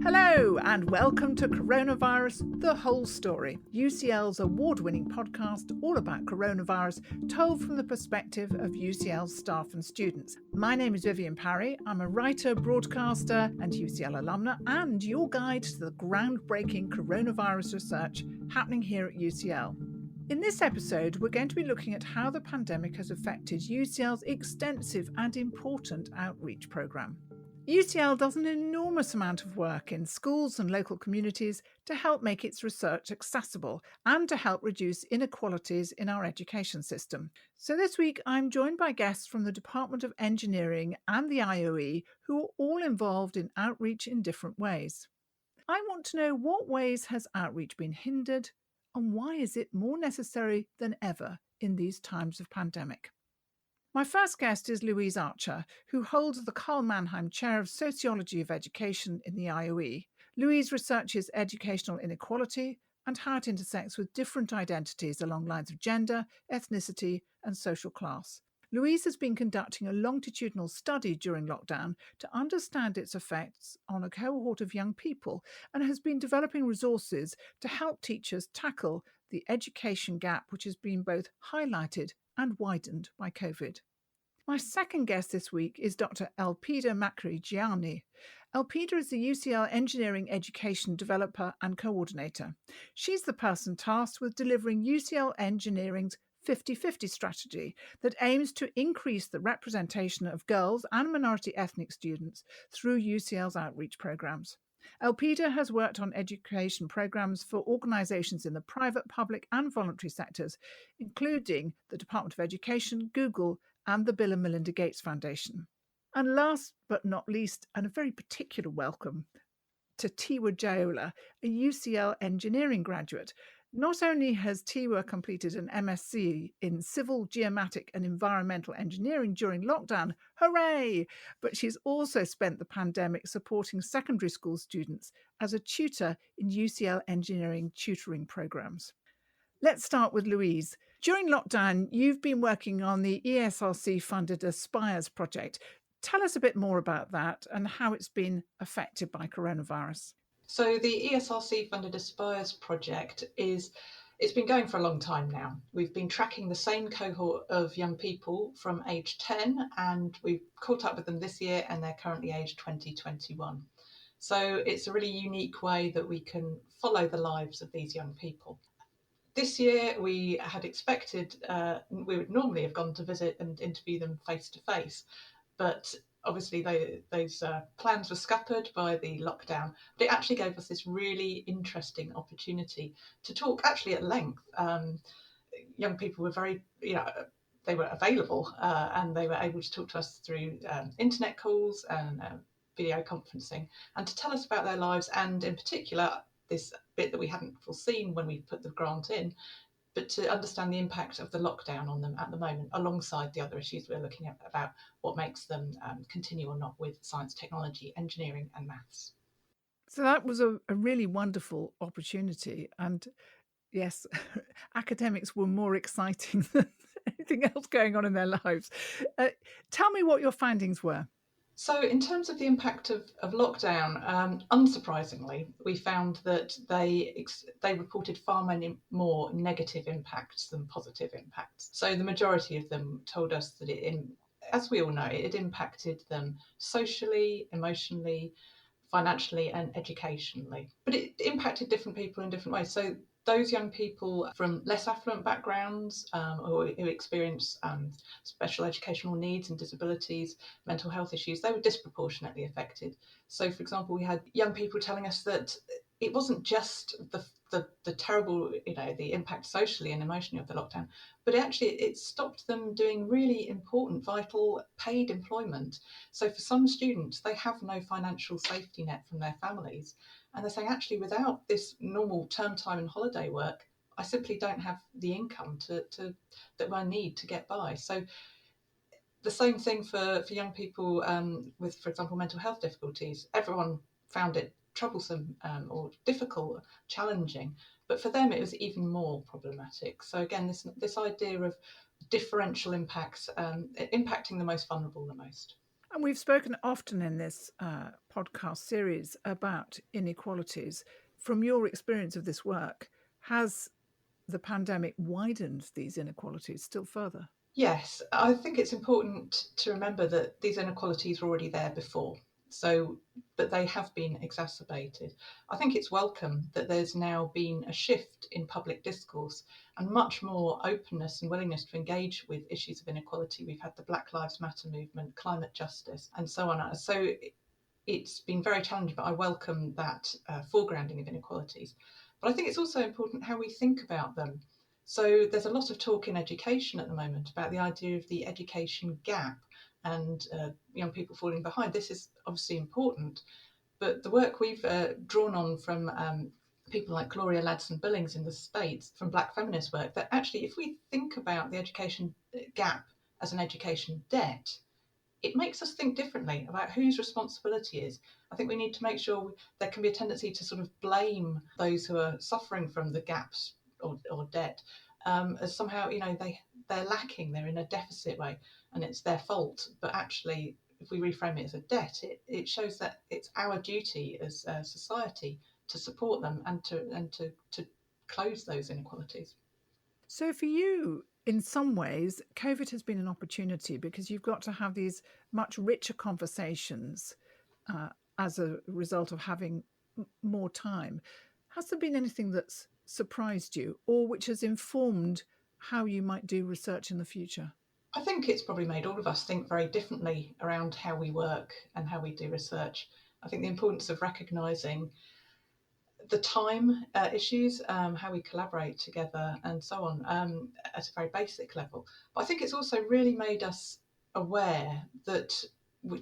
Hello and welcome to Coronavirus, The Whole Story, UCL's award-winning podcast all about coronavirus told from the perspective of UCL's staff and students. My name is Vivienne Parry. I'm a writer, broadcaster and UCL alumna and your guide to the groundbreaking coronavirus research happening here at UCL. In this episode, we're going to be looking at how the pandemic has affected UCL's extensive and important outreach programme. UCL does an enormous amount of work in schools and local communities to help make its research accessible and to help reduce inequalities in our education system. So this week, I'm joined by guests from the Department of Engineering and the IOE who are all involved in outreach in different ways. I want to know what ways has outreach been hindered and why is it more necessary than ever in these times of pandemic? My first guest is Louise Archer, who holds the Karl Mannheim Chair of Sociology of Education in the IOE. Louise researches educational inequality and how it intersects with different identities along lines of gender, ethnicity, and social class. Louise has been conducting a longitudinal study during lockdown to understand its effects on a cohort of young people and has been developing resources to help teachers tackle the education gap which has been both highlighted and widened by COVID. My second guest this week is Dr. Elpida Makrygianni. Elpida is the UCL Engineering Education Developer and Coordinator. She's the person tasked with delivering UCL Engineering's 50-50 strategy that aims to increase the representation of girls and minority ethnic students through UCL's outreach programs. Elpida has worked on education programs for organisations in the private, public and voluntary sectors, including the Department of Education, Google and the Bill and Melinda Gates Foundation. And last but not least, and a very particular welcome to Tiwa Jayeola, a UCL engineering graduate. Not only has Tiwa completed an MSc in Civil, Geomatic and Environmental Engineering during lockdown, hooray! But she's also spent the pandemic supporting secondary school students as a tutor in UCL engineering tutoring programs. Let's start with Louise. During lockdown, you've been working on the ESRC-funded Aspires project. Tell us a bit more about that and how it's been affected by coronavirus. So the ESRC-funded Aspires project it's been going for a long time now. We've been tracking the same cohort of young people from age 10 and we've caught up with them this year and they're currently aged 2021. So it's a really unique way that we can follow the lives of these young people. This year we had expected, we would normally have gone to visit and interview them face to face, but obviously those plans were scuppered by the lockdown. But it actually gave us this really interesting opportunity to talk actually at length. Young people were very, they were available and they were able to talk to us through internet calls and video conferencing and to tell us about their lives and in particular this bit that we hadn't foreseen when we put the grant in, but to understand the impact of the lockdown on them at the moment, alongside the other issues we're looking at about what makes them continue or not with science, technology, engineering and maths. So that was a really wonderful opportunity. And yes, academics were more exciting than anything else going on in their lives. Tell me what your findings were. So in terms of the impact of lockdown, unsurprisingly, we found that they reported far many more negative impacts than positive impacts. So the majority of them told us that as we all know, it impacted them socially, emotionally, financially and educationally. But it impacted different people in different ways. So those young people from less affluent backgrounds or who experience special educational needs and disabilities, mental health issues, they were disproportionately affected. So, for example, we had young people telling us that it wasn't just the terrible, the impact socially and emotionally of the lockdown, but it stopped them doing really important, vital, paid employment. So for some students, they have no financial safety net from their families. And they're saying, actually, without this normal term time and holiday work, I simply don't have the income that I need to get by. So the same thing for young people with, for example, mental health difficulties. Everyone found it troublesome or difficult, challenging, but for them it was even more problematic. So again, this idea of differential impacts, impacting the most vulnerable the most. And we've spoken often in this podcast series about inequalities. From your experience of this work, has the pandemic widened these inequalities still further? Yes, I think it's important to remember that these inequalities were already there before. So, but they have been exacerbated. I think it's welcome that there's now been a shift in public discourse and much more openness and willingness to engage with issues of inequality. We've had the Black Lives Matter movement, climate justice, and so on. So it's been very challenging, but I welcome that foregrounding of inequalities. But I think it's also important how we think about them. So there's a lot of talk in education at the moment about the idea of the education gap and young people falling behind. This is obviously important, but the work we've drawn on from people like Gloria Ladson-Billings in the States, from Black feminist work, that actually if we think about the education gap as an education debt, it makes us think differently about whose responsibility is. I think we need to make sure there can be a tendency to sort of blame those who are suffering from the gaps or debt as somehow, they're lacking, they're in a deficit way, and it's their fault. But actually, if we reframe it as a debt, it shows that it's our duty as a society to support them and to close those inequalities. So, for you, in some ways, COVID has been an opportunity because you've got to have these much richer conversations uh, as a result of having more time. Has there been anything that's surprised you or which has informed how you might do research in the future? I think it's probably made all of us think very differently around how we work and how we do research. I think the importance of recognising the time issues, how we collaborate together, and so on, at a very basic level. But I think it's also really made us aware that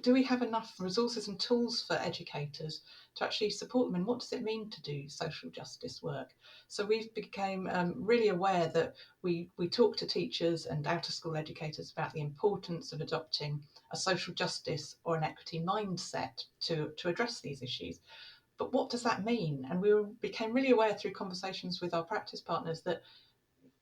do we have enough resources and tools for educators to actually support them, and what does it mean to do social justice work? So we've become really aware that we talk to teachers and out of school educators about the importance of adopting a social justice or an equity mindset to address these issues. But what does that mean? And we became really aware through conversations with our practice partners that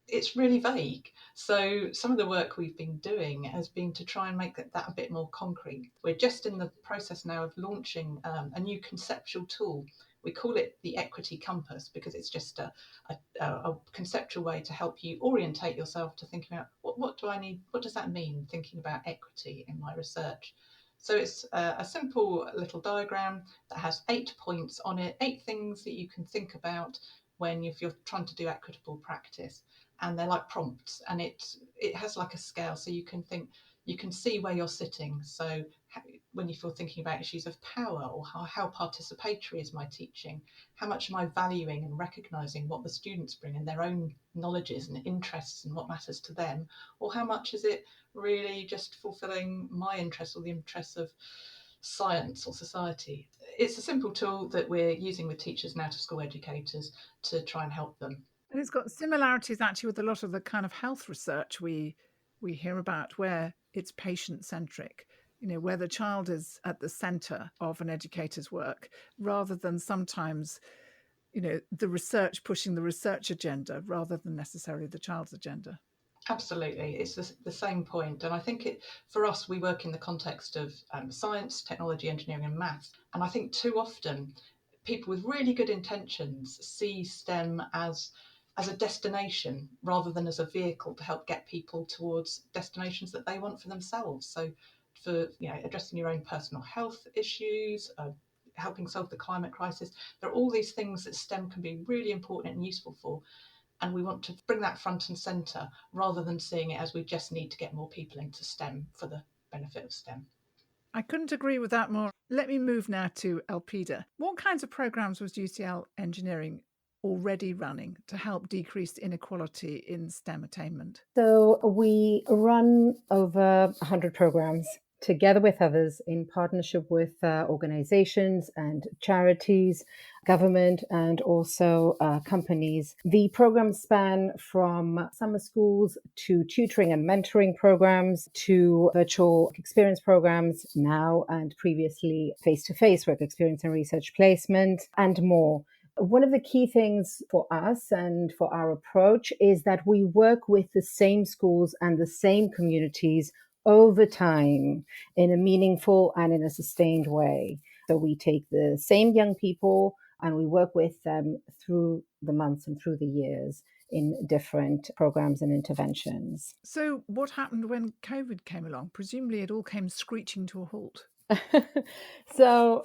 it's really vague. So some of the work we've been doing has been to try and make that a bit more concrete. We're just in the process now of launching a new conceptual tool. We call it the Equity Compass because it's just a conceptual way to help you orientate yourself to think about what do I need, what does that mean, thinking about equity in my research. So it's a simple little diagram that has 8 points on it, 8 things that you can think about if you're trying to do equitable practice, and they're like prompts, and it has like a scale, so you can see where you're sitting. So when you're thinking about issues of power, or how participatory is my teaching, how much am I valuing and recognizing what the students bring and their own knowledges and interests and what matters to them, or how much is it really just fulfilling my interests or the interests of science or society. It's a simple tool that we're using with teachers and out of school educators to try and help them. And it's got similarities actually with a lot of the kind of health research we hear about, where it's patient centric, where the child is at the center of an educator's work, rather than sometimes, the research pushing the research agenda rather than necessarily the child's agenda. Absolutely, it's the same point. And I think for us, we work in the context of science, technology, engineering, and maths. And I think too often people with really good intentions see STEM as a destination rather than as a vehicle to help get people towards destinations that they want for themselves. So for addressing your own personal health issues, helping solve the climate crisis, there are all these things that STEM can be really important and useful for. And we want to bring that front and centre rather than seeing it as we just need to get more people into STEM for the benefit of STEM. I couldn't agree with that more. Let me move now to Elpida. What kinds of programs was UCL Engineering already running to help decrease inequality in STEM attainment? So we run over 100 programs together with others in partnership with organizations and charities, government, and also companies. The programs span from summer schools to tutoring and mentoring programs to virtual experience programs now and previously face-to-face work experience and research placement and more. One of the key things for us and for our approach is that we work with the same schools and the same communities over time in a meaningful and in a sustained way. So we take the same young people and we work with them through the months and through the years in different programs and interventions. So what happened when COVID came along? Presumably it all came screeching to a halt. So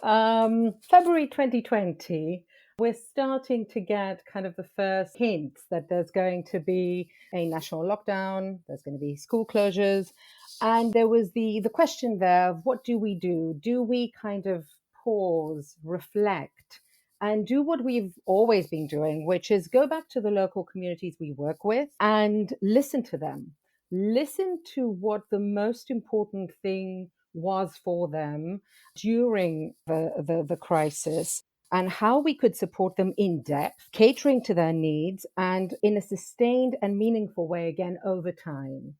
February 2020, we're starting to get kind of the first hints that there's going to be a national lockdown, there's going to be school closures. And there was the question there of what do we do? Do we kind of pause, reflect, and do what we've always been doing, which is go back to the local communities we work with and listen to them. Listen to what the most important thing was for them during the crisis and how we could support them in depth, catering to their needs and in a sustained and meaningful way, again, over time.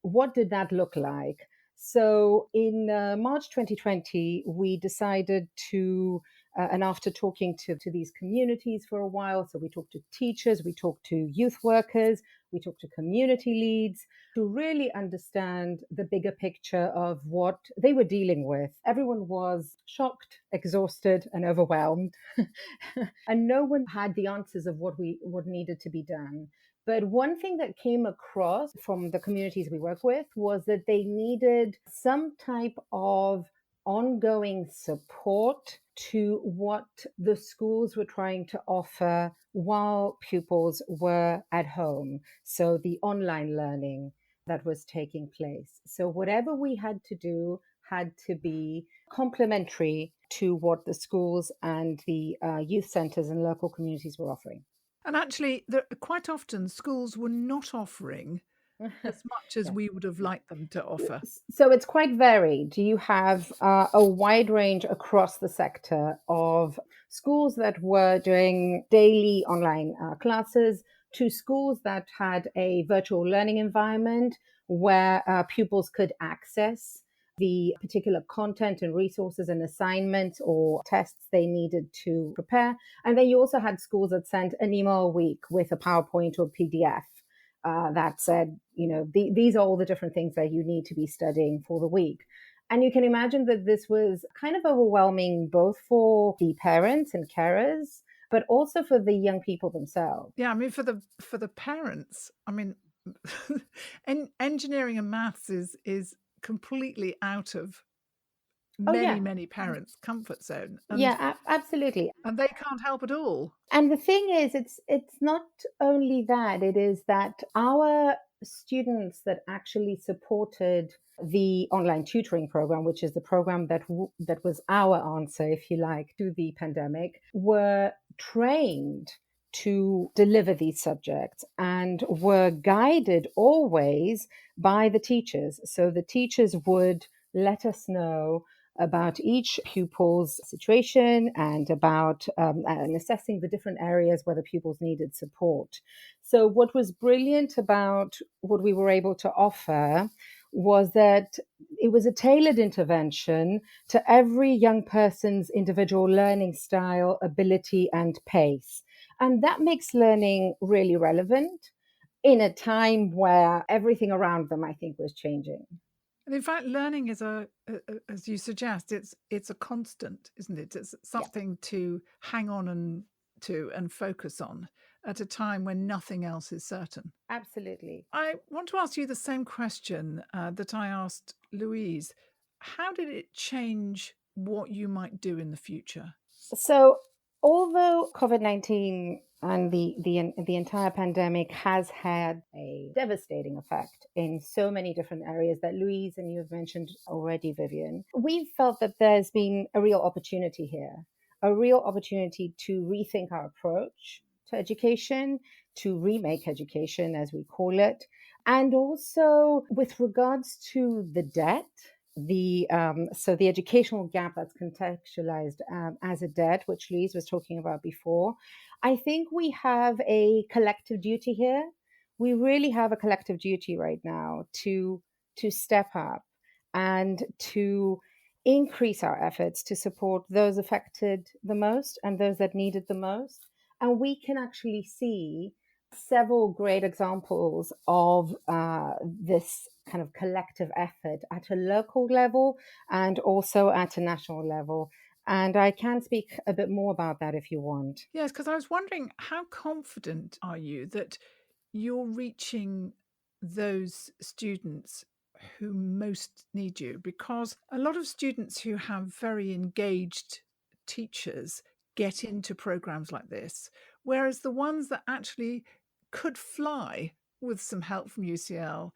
What did that look like? So in March 2020, we decided to, and after talking to these communities for a while, so we talked to teachers, we talked to youth workers, we talked to community leads to really understand the bigger picture of what they were dealing with. Everyone was shocked, exhausted, and overwhelmed, and no one had the answers of what needed to be done. But one thing that came across from the communities we work with was that they needed some type of ongoing support to what the schools were trying to offer while pupils were at home. So the online learning that was taking place. So whatever we had to do had to be complementary to what the schools and the youth centres and local communities were offering. And actually, quite often schools were not offering as much as we would have liked them to offer. So it's quite varied. You have a wide range across the sector of schools that were doing daily online classes to schools that had a virtual learning environment where pupils could access the particular content and resources and assignments or tests they needed to prepare. And then you also had schools that sent an email a week with a PowerPoint or PDF that said, these are all the different things that you need to be studying for the week. And you can imagine that this was kind of overwhelming both for the parents and carers, but also for the young people themselves. Yeah, I mean, for the parents, I mean, engineering and maths is completely out of many parents' comfort zone. And, absolutely. And they can't help at all. And the thing is, it's not only that, it is that our students that actually supported the online tutoring program, which is the program that was our answer, if you like, to the pandemic, were trained to deliver these subjects and were guided always by the teachers. So the teachers would let us know about each pupil's situation and about and assessing the different areas where the pupils needed support. So what was brilliant about what we were able to offer was that it was a tailored intervention to every young person's individual learning style, ability, and pace. And that makes learning really relevant in a time where everything around them, I think, was changing. And in fact, learning is as you suggest, it's a constant, isn't it? It's something to hang on and focus on at a time when nothing else is certain. Absolutely. I want to ask you the same question that I asked Louise. How did it change what you might do in the future? So, although COVID-19 and the entire pandemic has had a devastating effect in so many different areas that Louise and you have mentioned already, Vivienne, we've felt that there's been a real opportunity here, a real opportunity to rethink our approach to education, to remake education, as we call it, and also with regards to the debt. So the educational gap that's contextualized as a debt, which Louise was talking about before, I think we have a collective duty here. We really have a collective duty right now to step up and to increase our efforts to support those affected the most and those that need it the most. And we can actually see several great examples of this kind of collective effort at a local level and also at a national level. And I can speak a bit more about that if you want. Yes, because I was wondering, how confident are you that you're reaching those students who most need you? Because a lot of students who have very engaged teachers get into programs like this, whereas the ones that actually could fly with some help from UCL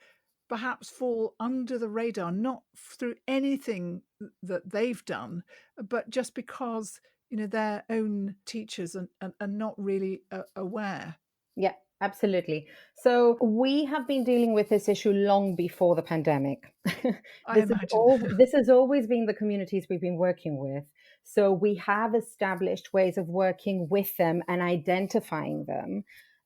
perhaps fall under the radar, not through anything that they've done, but just because their own teachers are not really aware. Yeah, absolutely. So we have been dealing with this issue long before the pandemic. I imagine. This has always been the communities we've been working with. So we have established ways of working with them and identifying them.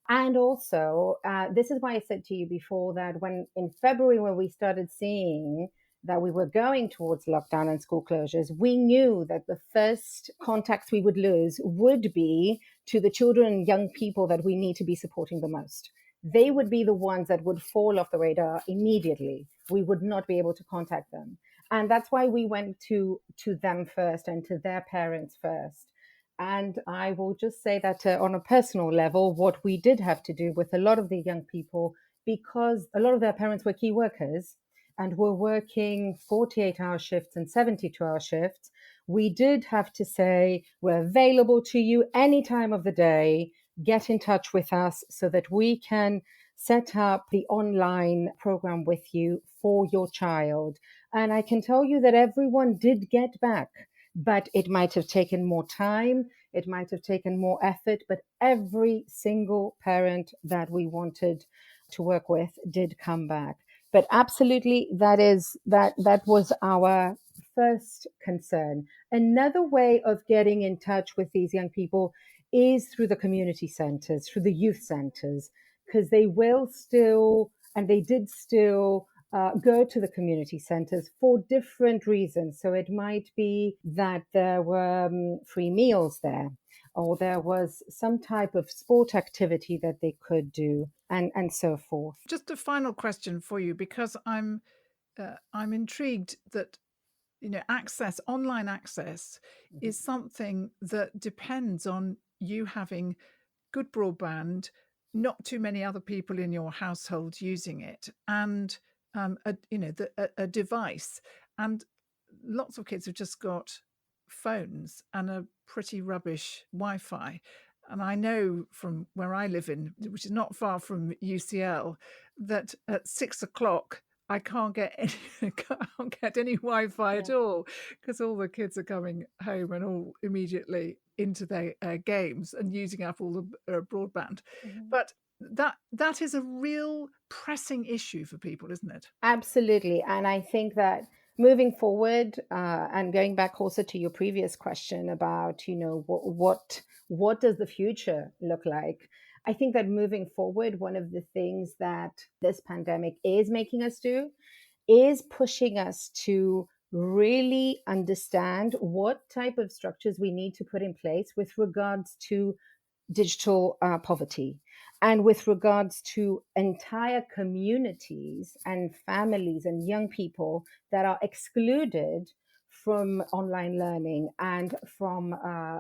And also, this is why I said to you before that when in February, when we started seeing that we were going towards lockdown and school closures, we knew that the first contacts we would lose would be to the children and young people that we need to be supporting the most. They would be the ones that would fall off the radar immediately. We would not be able to contact them. And that's why we went to them first and to their parents first. And I will just say that on a personal level, what we did have to do with a lot of the young people, because a lot of their parents were key workers and were working 48-hour shifts and 72-hour shifts, we did have to say, we're available to you any time of the day. Get in touch with us so that we can set up the online program with you for your child. And I can tell you that everyone did get back, but it might have taken more time. It might have taken more effort, but every single parent that we wanted to work with did come back. But absolutely, that was our first concern. Another way of getting in touch with these young people is through the community centers, through the youth centers, because they will still, and they did still, go to the community centers for different reasons. So it might be that there were free meals there, or there was some type of sport activity that they could do, and so forth. Just a final question for you, because I'm intrigued that online access is something that depends on you having good broadband, not too many other people in your household using it, and a device. And lots of kids have just got phones and a pretty rubbish Wi-Fi. And I know from where I live in, which is not far from UCL, that at 6 o'clock I can't get any Wi-Fi at all, because all the kids are coming home and all immediately into their games and using up all the broadband. Mm-hmm. But that is a real pressing issue for people, isn't it? Absolutely. And I think that moving forward, and going back also to your previous question about, what does the future look like? I think that moving forward, one of the things that this pandemic is making us do is pushing us to really understand what type of structures we need to put in place with regards to digital poverty, and with regards to entire communities and families and young people that are excluded from online learning and from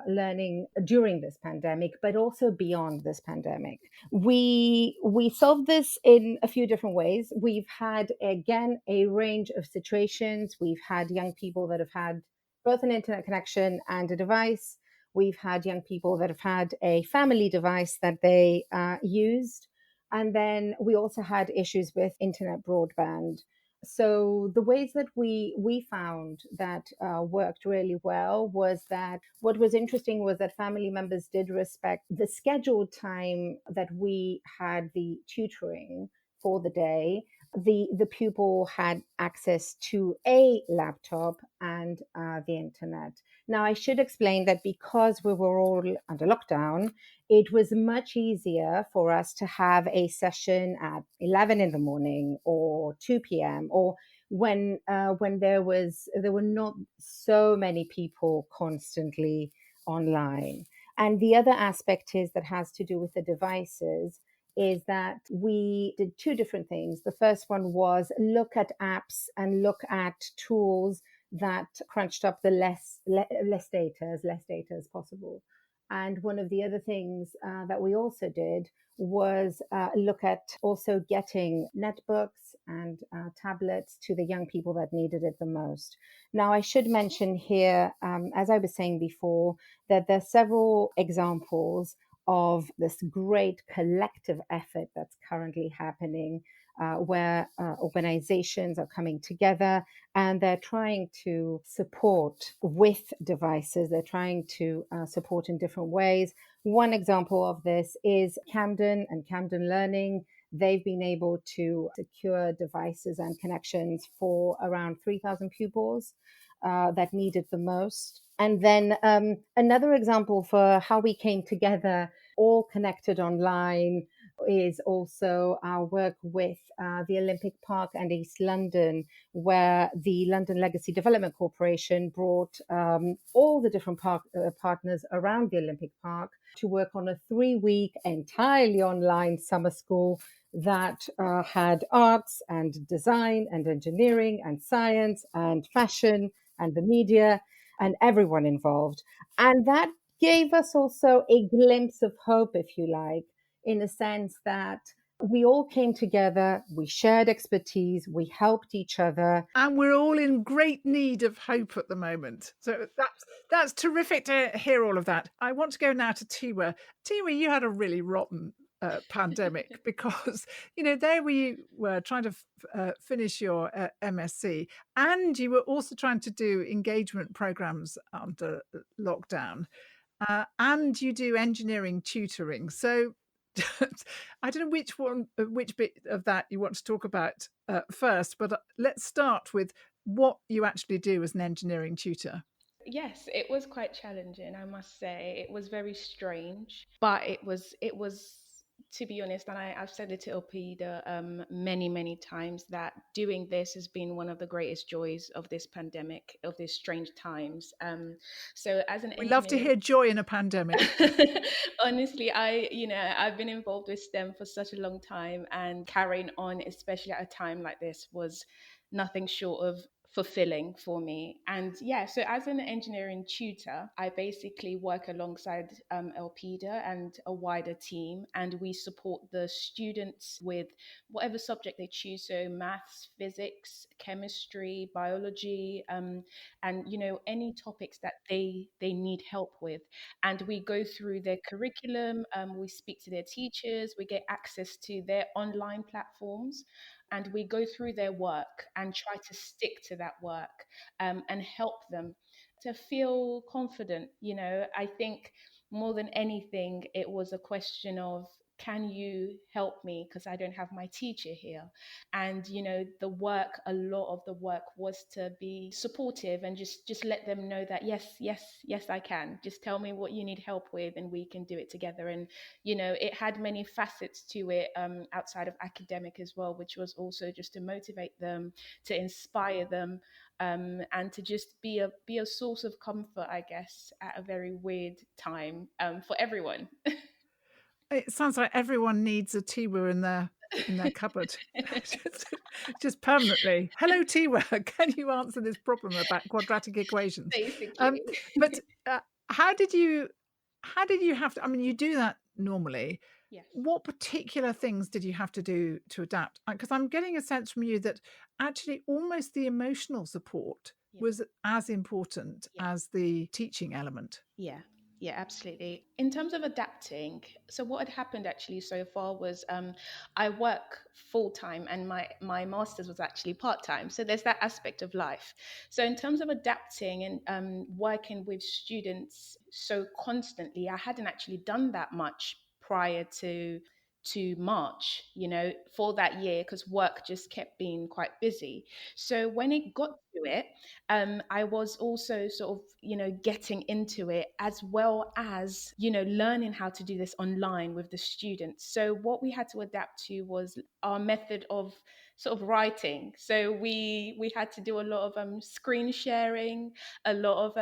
learning during this pandemic, but also beyond this pandemic. We solved this in a few different ways. We've had, again, a range of situations. We've had young people that have had both an internet connection and a device. We've had young people that have had a family device that they used. And then we also had issues with internet broadband. So the ways that we found that worked really well was that what was interesting was that family members did respect the scheduled time that we had the tutoring for the day. The pupil had access to a laptop and the internet. Now, I should explain that because we were all under lockdown, it was much easier for us to have a session at 11 in the morning or 2 p.m. or when there were not so many people constantly online. And the other aspect is that has to do with the devices is that we did two different things. The first one was look at apps and look at tools that crunched up the less data as possible. And one of the other things that we also did was look at also getting netbooks and tablets to the young people that needed it the most. Now, I should mention here, as I was saying before, that there are several examples of this great collective effort that's currently happening, where organizations are coming together and they're trying to support with devices. They're trying to support in different ways. One example of this is Camden and Camden Learning. They've been able to secure devices and connections for around 3,000 pupils that need it the most. And then another example for how we came together, all connected online, is also our work with the Olympic Park and East London, where the London Legacy Development Corporation brought all the different partners around the Olympic Park to work on a 3-week entirely online summer school that had arts and design and engineering and science and fashion and the media and everyone involved. And that gave us also a glimpse of hope, if you like, in the sense that we all came together, we shared expertise, we helped each other. And we're all in great need of hope at the moment. So that's terrific to hear all of that. I want to go now to Tiwa. Tiwa, you had a really rotten pandemic because, there we were trying to finish your MSc, and you were also trying to do engagement programs under lockdown, and you do engineering tutoring. So I don't know which bit of that you want to talk about first, but let's start with what you actually do as an engineering tutor. Yes, it was quite challenging, I must say. It was very strange, but it was to be honest, and I've said it to Elpida many, many times, that doing this has been one of the greatest joys of this pandemic, of these strange times. So as an We love to hear joy in a pandemic. Honestly, I've been involved with STEM for such a long time, and carrying on, especially at a time like this, was nothing short of fulfilling for me. And yeah, so as an engineering tutor, I basically work alongside Elpida and a wider team, and we support the students with whatever subject they choose. So maths, physics, chemistry, biology, and any topics that they need help with. And we go through their curriculum, we speak to their teachers, we get access to their online platforms, and we go through their work and try to stick to that work, and help them to feel confident. I think more than anything, it was a question of, can you help me, because I don't have my teacher here? And a lot of the work was to be supportive and just let them know that yes, I can. Just tell me what you need help with and we can do it together. And it had many facets to it, outside of academic as well, which was also just to motivate them, to inspire them, and to just be a source of comfort, I guess, at a very weird time, for everyone. It sounds like everyone needs a Tiwa in their cupboard, just permanently. Hello, Tiwa. Can you answer this problem about quadratic equations? Basically. But how did you have to? I mean, you do that normally. Yes. What particular things did you have to do to adapt? Because I'm getting a sense from you that actually almost the emotional support was as important as the teaching element. Yeah. Yeah, absolutely. In terms of adapting, so what had happened actually so far was, I work full time, and my master's was actually part time. So there's that aspect of life. So in terms of adapting and working with students so constantly, I hadn't actually done that much prior to March, for that year, because work just kept being quite busy. So when it got to it, I was also sort of, getting into it, as well as, learning how to do this online with the students. So what we had to adapt to was our method of sort of writing. So we had to do a lot of screen sharing, a lot of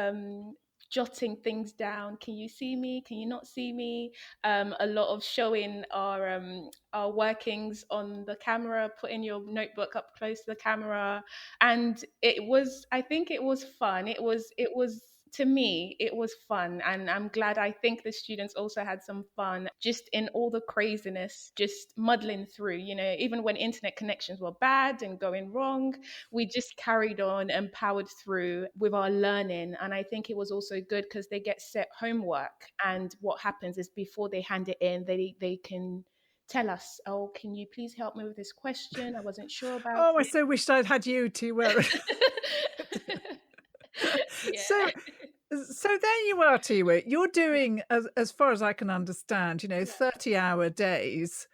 jotting things down. Can you see me? Can you not see me? A lot of showing our workings on the camera, putting your notebook up close to the camera. And I think it was fun. It was to me, it was fun. And I'm glad. I think the students also had some fun just in all the craziness, just muddling through, even when internet connections were bad and going wrong, we just carried on and powered through with our learning. And I think it was also good because they get set homework. And what happens is before they hand it in, they can tell us, oh, can you please help me with this question? I wasn't sure about Oh, I it. so wished I'd had you, Tiwa. Yeah. So there you are, Tiwa. You're doing, as far as I can understand, 30-hour days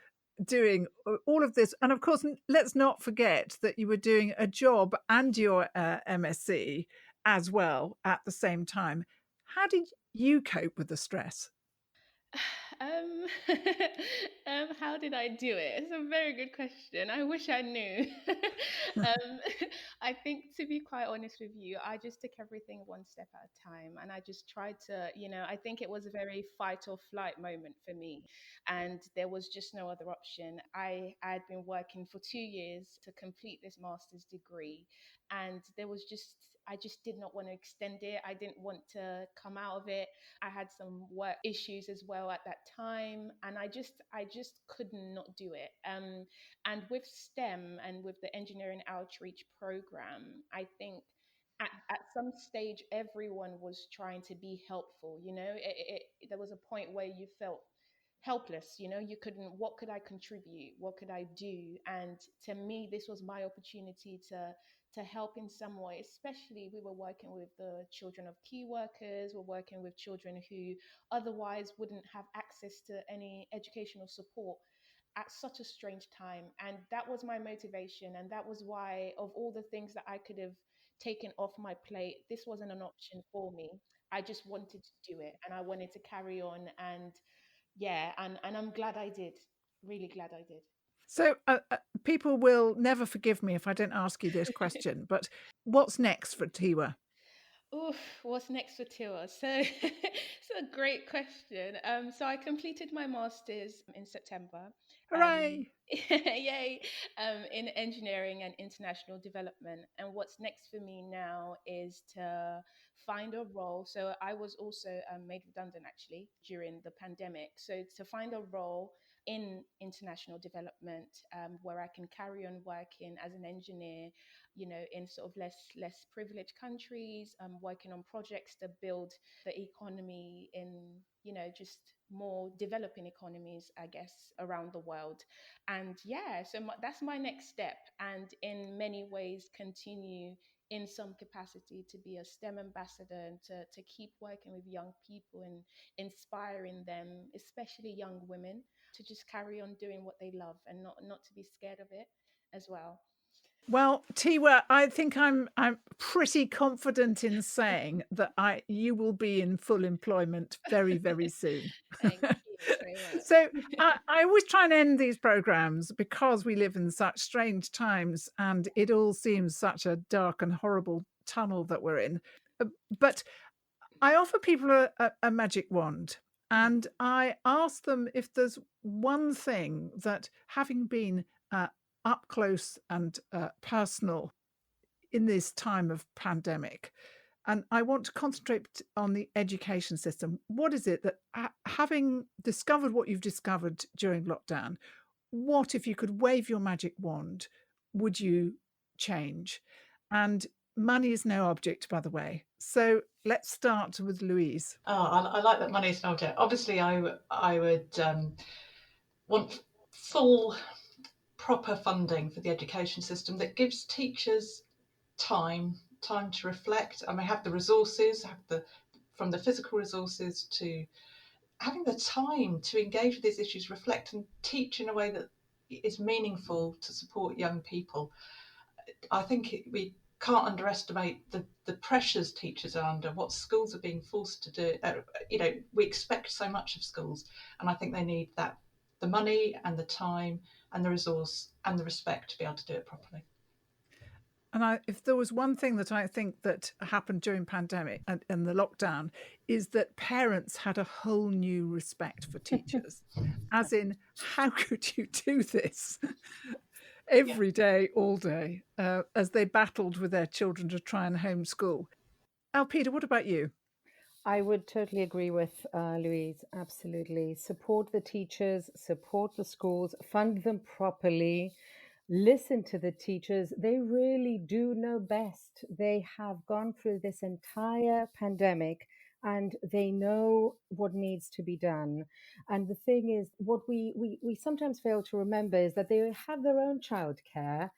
doing all of this. And of course, let's not forget that you were doing a job and your MSc as well at the same time. How did you cope with the stress? Um, how did I do it? It's a very good question. I wish I knew. um, I think, to be quite honest with you, I just took everything one step at a time, and I just tried to, I think it was a very fight or flight moment for me, and there was just no other option. I had been working for 2 years to complete this master's degree, and I just did not want to extend it. I didn't want to come out of it. I had some work issues as well at that time, and I just could not do it. And with STEM and with the engineering outreach program, I think at some stage everyone was trying to be helpful. There was a point where you felt helpless. You couldn't. What could I contribute? What could I do? And to me, this was my opportunity to help in some way. Especially, we were working with the children of key workers. We're working with children who otherwise wouldn't have access to any educational support at such a strange time. And that was my motivation, and that was why, of all the things that I could have taken off my plate, this wasn't an option for me. I just wanted to do it, and I wanted to carry on. And yeah, and I'm glad I did. Really glad I did. So people will never forgive me if I don't ask you this question, but what's next for Tiwa? Oof, what's next for Tiwa? So it's a great question. So I completed my master's in September. Um, Hooray! yay! In engineering and international development. And what's next for me now is to find a role. So I was also made redundant actually during the pandemic. So to find a role in international development, where I can carry on working as an engineer, in sort of less privileged countries, working on projects to build the economy in, just more developing economies, I guess, around the world. And yeah, so that's my next step. And in many ways, continue in some capacity to be a STEM ambassador and to keep working with young people and inspiring them, especially young women, to just carry on doing what they love and not to be scared of it as well. Well, Tiwa, I think I'm pretty confident in saying that you will be in full employment very, very soon. Thank you very much. So I always try and end these programs because we live in such strange times and it all seems such a dark and horrible tunnel that we're in. But I offer people a magic wand, and I ask them if there's one thing that, having been up close and personal in this time of pandemic, and I want to concentrate on the education system. What is it that, having discovered what you've discovered during lockdown, what, if you could wave your magic wand, would you change? And money is no object, by the way. So let's start with Louise. Oh, I like that money is an object. Obviously, I would want full, proper funding for the education system that gives teachers time to reflect. I mean, have the resources, from the physical resources to having the time to engage with these issues, reflect and teach in a way that is meaningful to support young people. I think we can't underestimate the pressures teachers are under, what schools are being forced to do. We expect so much of schools, and I think they need the money and the time and the resource and the respect to be able to do it properly. And if there was one thing that I think that happened during pandemic and the lockdown, is that parents had a whole new respect for teachers, as in, how could you do this every day, all day, as they battled with their children to try and homeschool? Elpida, what about you? I would totally agree with Louise. Absolutely. Support the teachers, support the schools, fund them properly, listen to the teachers. They really do know best. They have gone through this entire pandemic and they know what needs to be done. And the thing is, what we sometimes fail to remember is that they have their own childcare.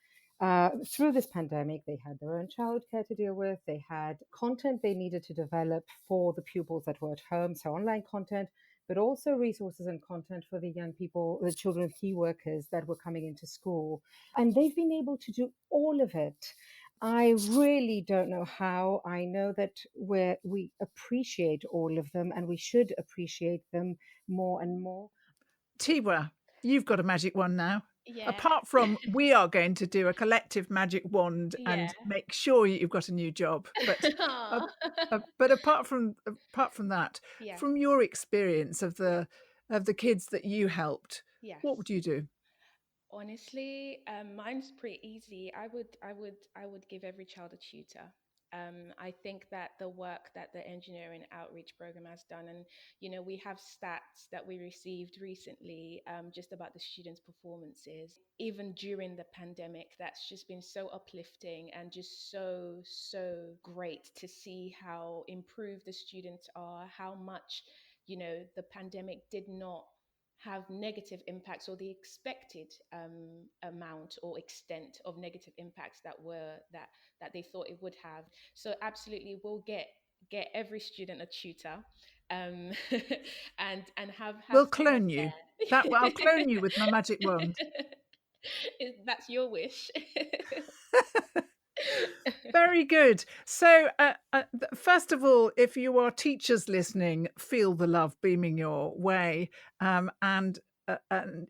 Through this pandemic, they had their own childcare to deal with. They had content they needed to develop for the pupils that were at home, so online content, but also resources and content for the young people, the children of key workers that were coming into school. And they've been able to do all of it. I really don't know how. I know that we appreciate all of them and we should appreciate them more and more. Tiwa, you've got a magic wand now. Yeah. Apart from we are going to do a collective magic wand Yeah. and make sure you've got a new job, but apart from that, Yeah. from your experience of the kids that you helped, Yes. what would you do? Honestly, mine's pretty easy. I would give every child a tutor. I think that the work that the engineering outreach program has done, and we have stats that we received recently, just about the students' performances, even during the pandemic. That's just been so uplifting and just so great to see how improved the students are, how much the pandemic did not have negative impacts, or the expected amount or extent of negative impacts that they thought it would have. So absolutely, we'll get every student a tutor, and have We'll someone clone you. there. I'll clone you with my magic wand. That's your wish. Very good. So, first of all, if you are teachers listening, feel the love beaming your way. And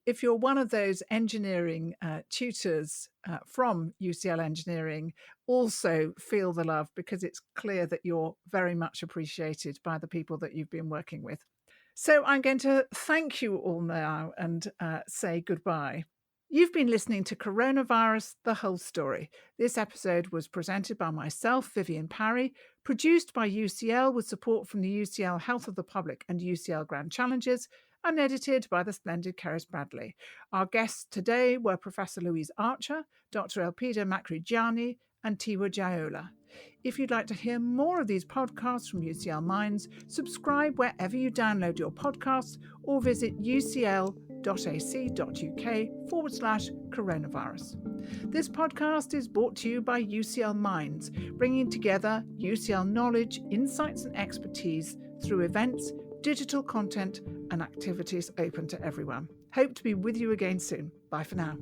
if you're one of those engineering tutors from UCL Engineering, also feel the love, because it's clear that you're very much appreciated by the people that you've been working with. So I'm going to thank you all now and say goodbye. You've been listening to Coronavirus, The Whole Story. This episode was presented by myself, Vivienne Parry, produced by UCL with support from the UCL Health of the Public and UCL Grand Challenges, and edited by the splendid Keris Bradley. Our guests today were Professor Louise Archer, Dr. Elpida Makrygianni, and Tiwa Jayeola. If you'd like to hear more of these podcasts from UCL Minds, subscribe wherever you download your podcasts or visit ucl.ac.uk/coronavirus. This podcast is brought to you by UCL Minds, bringing together UCL knowledge, insights and expertise through events, digital content and activities open to everyone. Hope to be with you again soon. Bye for now.